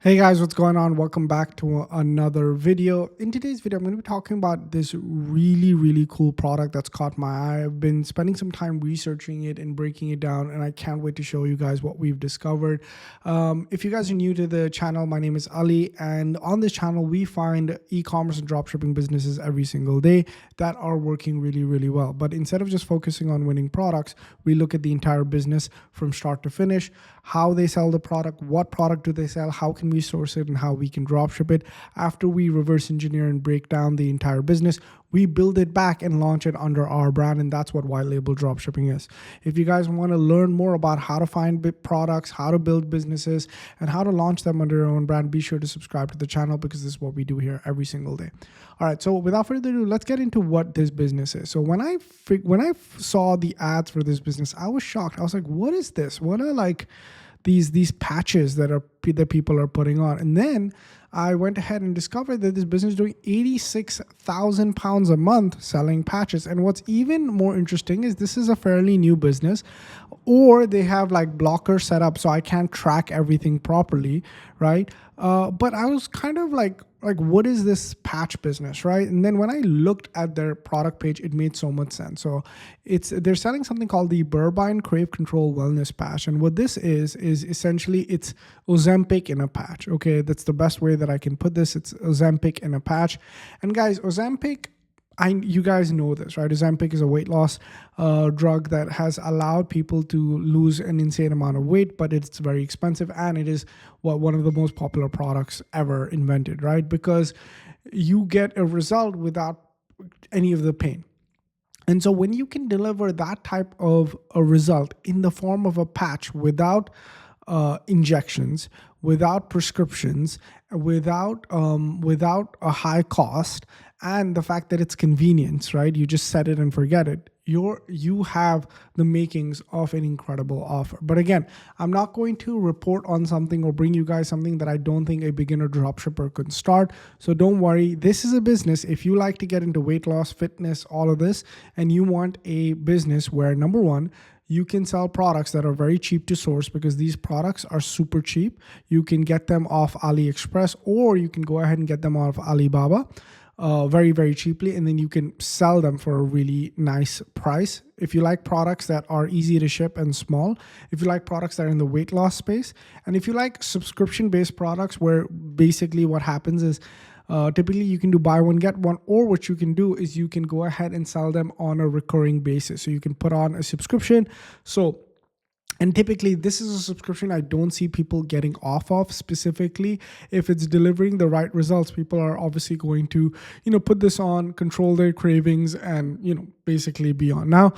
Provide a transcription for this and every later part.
Hey guys, what's going on? Welcome back to another video. In today's video, I'm going to be talking about this really cool product that's caught my eye. I've been spending some time researching it and breaking it down, and I can't wait to show you guys what we've discovered. If you guys are new to the channel, my name is Ali, and on this channel, we find e-commerce and dropshipping businesses every single day that are working really well. But instead of just focusing on winning products, we look at the entire business from start to finish, how they sell the product, what product do they sell, how can we source it, and how we can dropship it. After we reverse engineer and break down the entire business, we build it back and launch it under our brand, and that's what white label dropshipping is. If you guys want to learn more about how to find products, how to build businesses, and how to launch them under your own brand, be sure to subscribe to the channel because this is what we do here every single day. All right, so without further ado, let's get into what this business is. So when I saw the ads for this business, I was shocked. I was like, what is this? What are like these patches that people are putting on? And then I went ahead and discovered that this business is doing 86,000 pounds a month selling patches. And what's even more interesting is this is a fairly new business, or they have like blockers set up so I can't track everything properly, right? But I was kind of like what is this patch business, right? And then when I looked at their product page, it made so much sense. So they're selling something called the Burbine Crave Control Wellness Patch, and what this is essentially it's Ozempic in a patch. Okay, that's the best way that I can put this. It's Ozempic in a patch, and guys, Ozempic, you guys know this, right? Ozempic is a weight loss drug that has allowed people to lose an insane amount of weight, but it's very expensive, and it is one of the most popular products ever invented, right? Because you get a result without any of the pain. And so when you can deliver that type of a result in the form of a patch without injections, without prescriptions, without a high cost, and the fact that it's convenience, right? You just set it and forget it. You have the makings of an incredible offer. But again, I'm not going to report on something or bring you guys something that I don't think a beginner dropshipper could start. So don't worry. This is a business. If you like to get into weight loss, fitness, all of this, and you want a business where, number one, you can sell products that are very cheap to source, because these products are super cheap. You can get them off AliExpress, or you can go ahead and get them off Alibaba very cheaply, and then you can sell them for a really nice price. If you like products that are easy to ship and small, if you like products that are in the weight loss space, and if you like subscription-based products where basically what happens is typically you can do buy one, get one, or what you can do is you can go ahead and sell them on a recurring basis. So you can put on a subscription. And typically this is a subscription I don't see people getting off of. Specifically, if it's delivering the right results, people are obviously going to, put this on, control their cravings, and, basically be on. Now,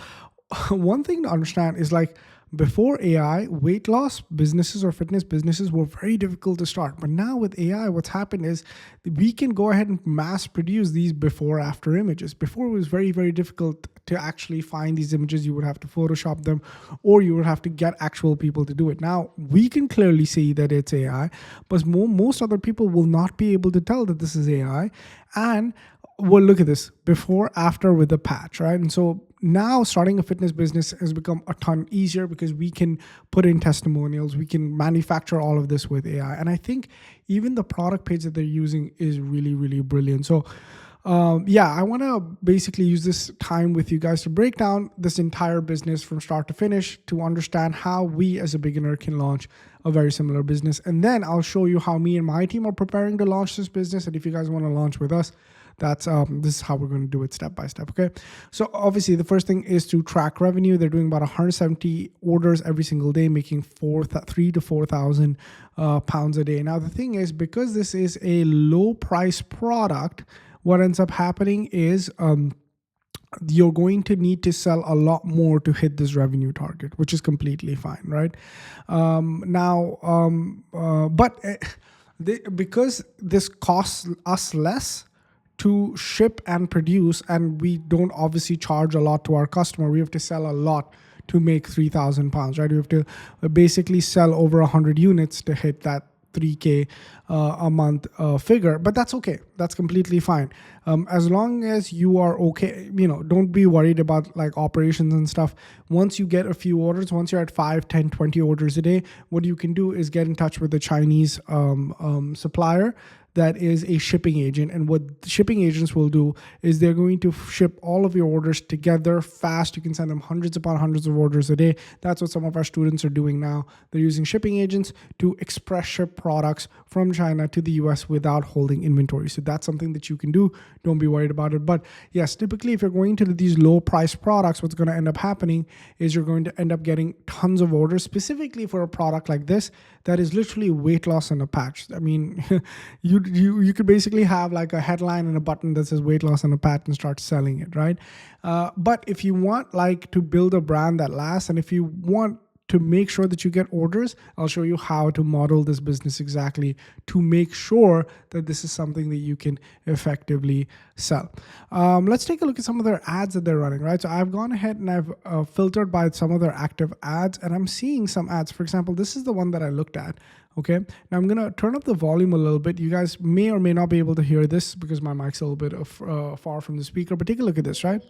one thing to understand is, like, before AI, weight loss businesses or fitness businesses were very difficult to start. But now with AI, what's happened is we can go ahead and mass produce these before after images. Before, it was very difficult to actually find these images. You would have to Photoshop them, or you would have to get actual people to do it. Now we can clearly see that it's AI, but most other people will not be able to tell that this is AI. And well, look at this before, after with the patch, right? And so now starting a fitness business has become a ton easier because we can put in testimonials, we can manufacture all of this with AI. And I think even the product page that they're using is really brilliant. So I want to basically use this time with you guys to break down this entire business from start to finish, to understand how we as a beginner can launch a very similar business. And then I'll show you how me and my team are preparing to launch this business. And if you guys want to launch with us, that's this is how we're going to do it step by step. Okay, so obviously the first thing is to track revenue. They're doing about 170 orders every single day, making 3,000 to 4,000 pounds a day. Now the thing is, because this is a low price product, what ends up happening is you're going to need to sell a lot more to hit this revenue target, which is completely fine, right? Because this costs us less to ship and produce, and we don't obviously charge a lot to our customer, we have to sell a lot to make 3,000 pounds, right? We have to basically sell over 100 units to hit that 3K a month figure, but that's okay. That's completely fine. As long as you are okay, don't be worried about like operations and stuff. Once you get a few orders, once you're at 5, 10, 20 orders a day, what you can do is get in touch with the Chinese supplier that is a shipping agent. And what shipping agents will do is they're going to ship all of your orders together fast. You can send them hundreds upon hundreds of orders a day. That's what some of our students are doing now. They're using shipping agents to express ship products from China to the US without holding inventory. So that's something that you can do. Don't be worried about it. But yes, typically if you're going to these low price products, what's going to end up happening is you're going to end up getting tons of orders, specifically for a product like this that is literally weight loss in a patch. I mean, you could basically have like a headline and a button that says weight loss in a patch and start selling it, right? But if you want like to build a brand that lasts, and if you want to make sure that you get orders, I'll show you how to model this business exactly to make sure that this is something that you can effectively sell. Let's take a look at some of their ads that they're running, right? So I've gone ahead and I've filtered by some of their active ads, and I'm seeing some ads. For example, this is the one that I looked at. Okay, now I'm gonna turn up the volume a little bit. You guys may or may not be able to hear this because my mic's a little bit far from the speaker, but take a look at this, right?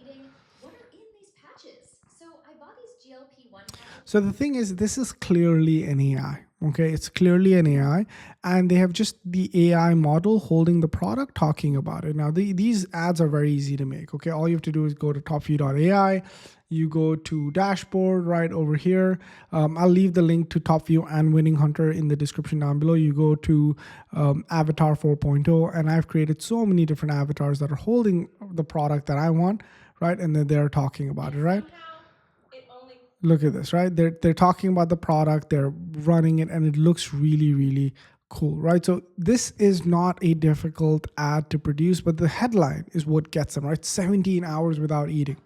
So the thing is, this is clearly an AI. Okay, it's clearly an AI, and they have just the AI model holding the product talking about it. Now, these ads are very easy to make. Okay, all you have to do is go to topview.ai. You go to dashboard right over here. I'll leave the link to TopView and Winning Hunter in the description down below. You go to Avatar 4.0, and I've created so many different avatars that are holding the product that I want, right? And then they're talking about it, right? Look at this, right? They're talking about the product, they're running it, and it looks really, really cool, right? So this is not a difficult ad to produce, but the headline is what gets them, right? 17 hours without eating,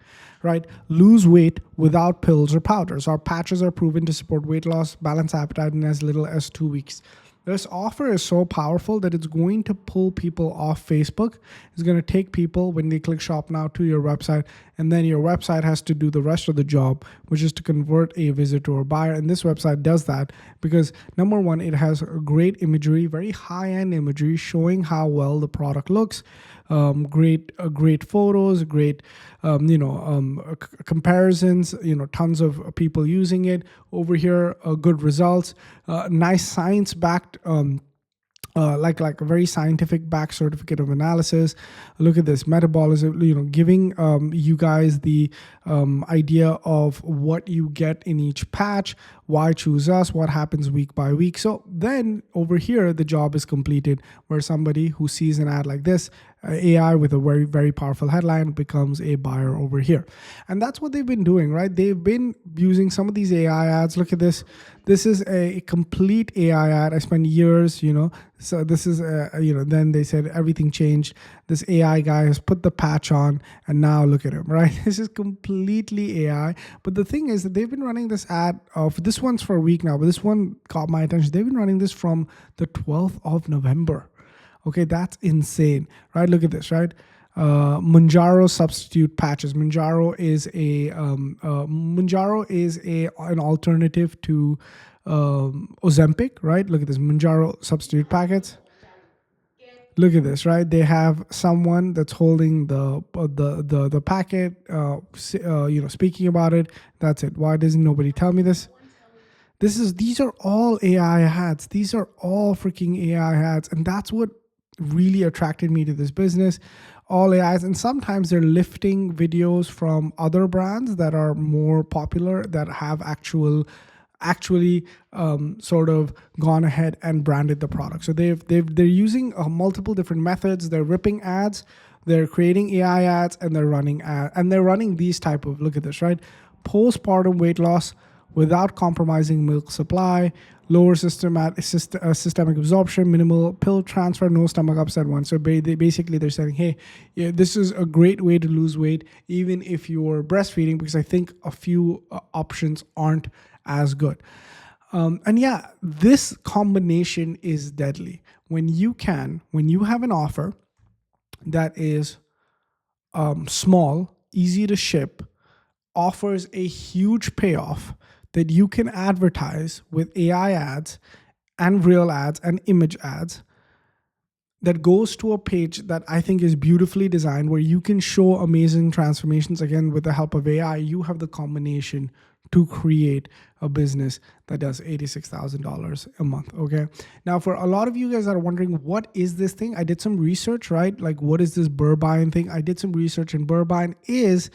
right? Lose weight without pills or powders. Our patches are proven to support weight loss, balance appetite in as little as 2 weeks. This offer is so powerful that it's going to pull people off Facebook. It's going to take people, when they click shop now, to your website, and then your website has to do the rest of the job, which is to convert a visitor or buyer. And this website does that because, number one, it has great imagery, very high-end imagery showing how well the product looks. Great photos, great comparisons, tons of people using it over here, good results, nice science backed like a very scientific back certificate of analysis. Look at this metabolism, giving you guys the idea of what you get in each patch, why choose us, what happens week by week. So then over here, the job is completed, where somebody who sees an ad like this, AI with a very, very powerful headline, becomes a buyer over here. And that's what they've been doing, right? They've been using some of these AI ads. Look at this. This is a complete AI ad. I spent years, so this is, then they said everything changed. This AI guy has put the patch on, and now look at him, right? This is completely AI. But the thing is that they've been running this ad of, this one's for a week now, but this one caught my attention. They've been running this from the 12th of November. Okay, that's insane, right? Look at this, right? Mounjaro substitute patches. Mounjaro is an alternative to Ozempic, right? Look at this, Mounjaro substitute packets. Look at this, right? They have someone that's holding the packet, speaking about it. That's it. Why doesn't nobody tell me this? These are all AI ads. These are all freaking AI ads, and that's what really attracted me to this business. All AIs, and sometimes they're lifting videos from other brands that are more popular, that have actually sort of gone ahead and branded the product. So they're using multiple different methods. They're ripping ads, they're creating AI ads, and they're running these type of, look at this, right? Postpartum weight loss without compromising milk supply, lower systemic absorption, minimal pill transfer, no stomach upset one. So they're saying, hey, yeah, this is a great way to lose weight, even if you're breastfeeding, because I think a few options aren't as good. And yeah, this combination is deadly. When you have an offer that is small, easy to ship, offers a huge payoff that you can advertise with AI ads, and real ads and image ads that goes to a page that I think is beautifully designed where you can show amazing transformations. Again, with the help of AI, you have the combination to create a business that does $86,000 a month. Okay. Now, for a lot of you guys that are wondering, what is this thing? I did some research, right? Like, what is this Burbine thing? I did some research, and Burbine is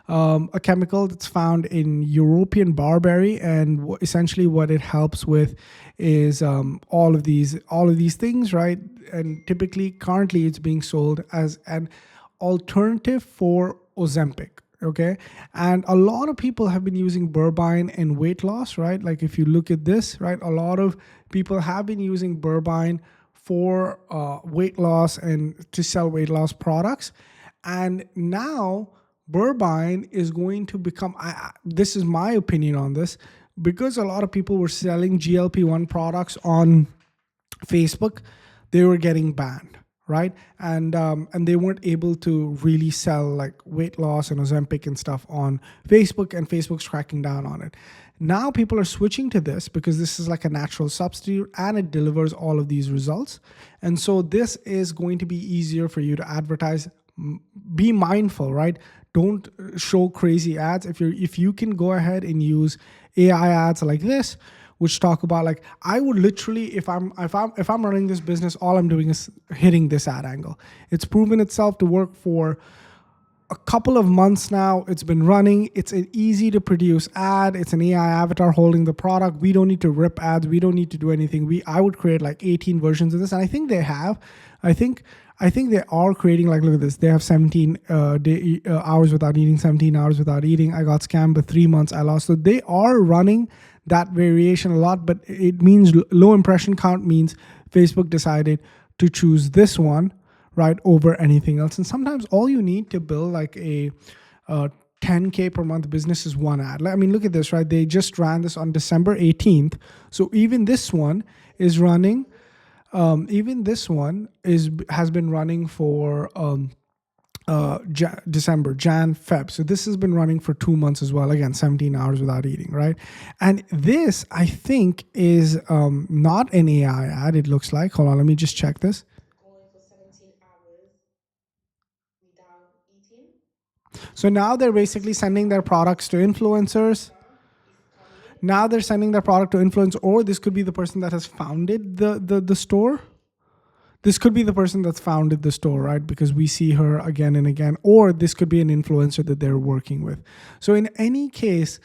a chemical that's found in European barberry, and essentially what it helps with is all of these things, right? And typically, currently, it's being sold as an alternative for Ozempic. Okay. And a lot of people have been using Burbine in weight loss, right? Like, if you look at this, right, a lot of people have been using Burbine for weight loss and to sell weight loss products. And now Burbine is going to become, this is my opinion on this, because a lot of people were selling GLP-1 products on Facebook, they were getting banned, right? And they weren't able to really sell like weight loss and Ozempic and stuff on Facebook, and Facebook's cracking down on it. Now people are switching to this because this is like a natural substitute and it delivers all of these results. And so this is going to be easier for you to advertise. Be mindful, right? Don't show crazy ads. If you can go ahead and use AI ads like this, which talk about, like, I would literally, if I'm running this business, all I'm doing is hitting this ad angle. It's proven itself to work for a couple of months now. It's been running. It's an easy to produce ad. It's an AI avatar holding the product. We don't need to rip ads. We don't need to do anything. I would create like 18 versions of this, and I think they have. I think they are creating, like, look at this. They have 17 hours without eating, 17 hours without eating. I got scammed, but 3 months I lost. So they are running that variation a lot, but it means low impression count means Facebook decided to choose this one, right, over anything else. And sometimes all you need to build like a 10K per month business is one ad. I mean, look at this, right? They just ran this on December 18th. So even this one is running. Even this one has been running for December, Jan, Feb. So this has been running for 2 months as well. Again, 17 hours without eating, right? And this, I think, is not an AI ad. It looks like. Hold on, let me just check this. Going for 17 hours without eating. So now they're basically sending their products to influencers. Now they're sending their product to influencers, or this could be the person that has founded the store. This could be the person that's founded the store, right? Because we see her again and again. Or this could be an influencer that they're working with. So in any case,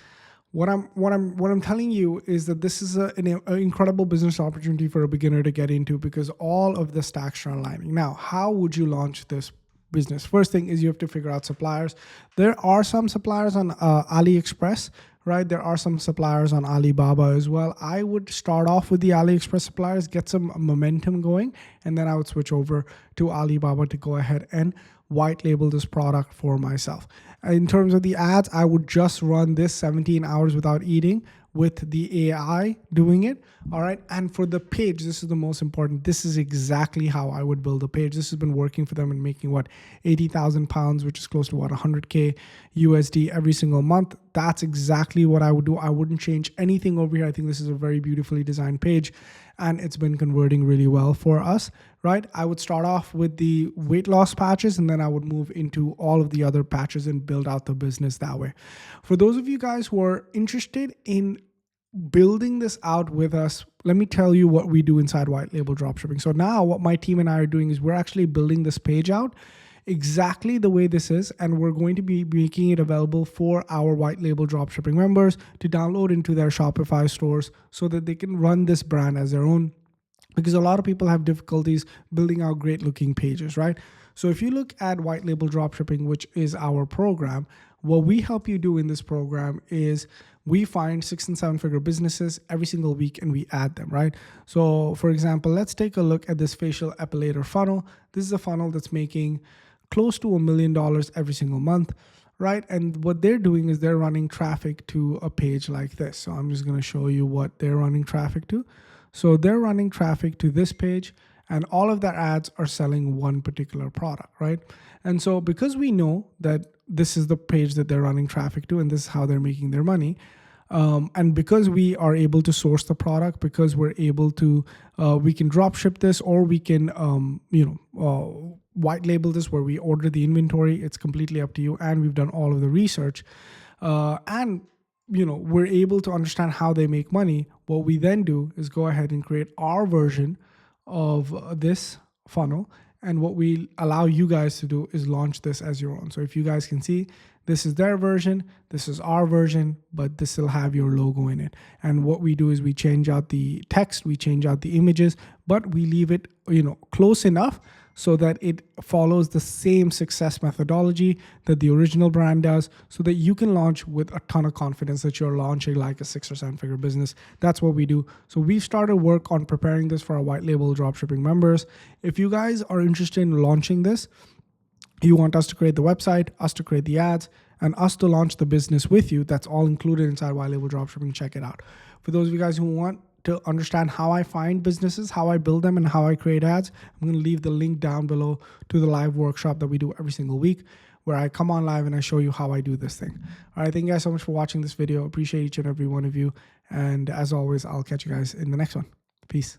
what I'm telling you is that this is an incredible business opportunity for a beginner to get into, because all of the stacks are aligning. Now, how would you launch this business? First thing is you have to figure out suppliers. There are some suppliers on AliExpress, right? There are some suppliers on Alibaba as well. I would start off with the AliExpress suppliers, get some momentum going, and then I would switch over to Alibaba to go ahead and white label this product for myself. In terms of the ads, I would just run this 17 hours without eating with the AI doing it. All right. And for the page, this is the most important. This is exactly how I would build a page. This has been working for them and making what, 80,000 pounds, which is close to what, 100K USD every single month. That's exactly what I would do. I wouldn't change anything over here. I think this is a very beautifully designed page, and it's been converting really well for us, right? I would start off with the weight loss patches, and then I would move into all of the other patches and build out the business that way. For those of you guys who are interested in building this out with us, let me tell you what we do inside White Label Dropshipping. So now what my team and I are doing is we're actually building this page out exactly the way this is, and we're going to be making it available for our White Label Dropshipping members to download into their Shopify stores so that they can run this brand as their own, because a lot of people have difficulties building out great looking pages, right? So if you look at White Label Dropshipping, which is our program, what we help you do in this program is we find 6 and 7 figure businesses every single week and we add them, right? So for example, let's take a look at this facial epilator funnel. This is a funnel that's making close to $1 million every single month, right? And what they're doing is they're running traffic to a page like this. So I'm just going to show you what they're running traffic to. So they're running traffic to this page, and all of their ads are selling one particular product, right? And so because we know that this is the page that they're running traffic to and this is how they're making their money, And because we are able to source the product, because we're able to, we can drop ship this, or we can, white label this where we order the inventory. It's completely up to you. And we've done all of the research. And we're able to understand how they make money. What we then do is go ahead and create our version of this funnel. And what we allow you guys to do is launch this as your own. So if you guys can see, this is their version, this is our version, but this will have your logo in it. And what we do is we change out the text, we change out the images, but we leave it, close enough so that it follows the same success methodology that the original brand does, so that you can launch with a ton of confidence that you're launching like a 6 or 7 figure business. That's what we do. So we've started work on preparing this for our white label dropshipping members. If you guys are interested in launching this, you want us to create the website, us to create the ads, and us to launch the business with you, that's all included inside white label dropshipping. Check it out. For those of you guys who want to understand how I find businesses, how I build them, and how I create ads, I'm going to leave the link down below to the live workshop that we do every single week, where I come on live and I show you how I do this thing. All right, thank you guys so much for watching this video. Appreciate each and every one of you. And as always, I'll catch you guys in the next one. Peace.